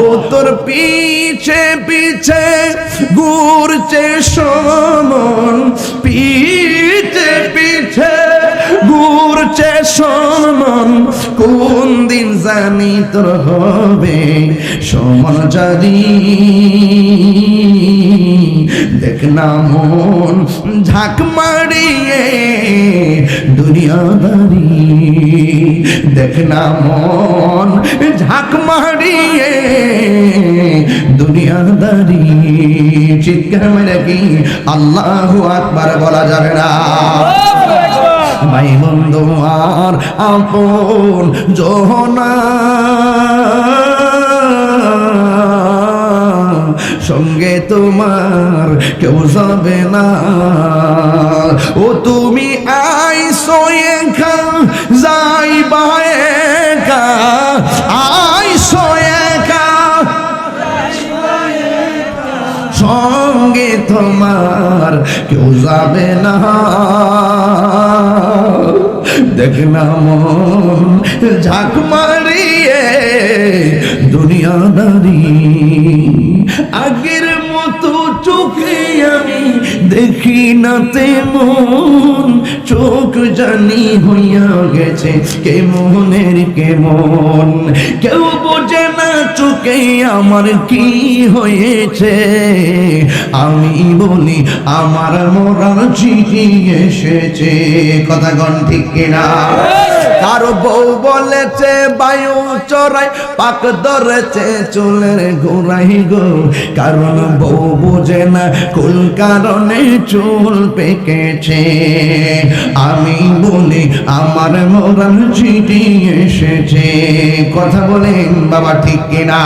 ও তোর পিছে পিছে ঘুরছে সমন, পিছে পিছে ঘুরছে সমন, কোন দিন জানি তোর হবে সমন জারি। দেখ না মন ঝাঁক মারিয়ে দুনিয়াদারি, দেখ না মন ঝাঁক মারিয়ে দুনিয়াদারি। চিৎকার মেরে কি আল্লাহু আকবার বলা যাবে না? ভাই বন্ধু আর আপন জহনা সঙ্গে তোমার কেউ যাবে না। ও তুমি আইসো একা যাইবা একা, আইসো একা সঙ্গে তোমার কেউ যাবে না। দেখ না মন ঝাঁক মারিয়ে দুনিয়াদারি। আগের মতো চোখে আমি দেখি না তেমন, চোখ জানি হইয়া গেছে কেমনের কেমন। কেউ বোঝে না চোখে আমার কি হয়েছে, আমি বলি আমার মরার চিঠি এসেছে। কথা গণ ঠিক কিনা? কারো বউ বলেছে বায়ু চড়াই, পাক ধরেছে চুলের গোড়াই গো। কারণ বউ বোঝে না কোন কারণে চুল পেকেছে। আমি বলি আমার মরার চিঠি এসেছে। কথা বলেন বাবা ঠিক কিনা?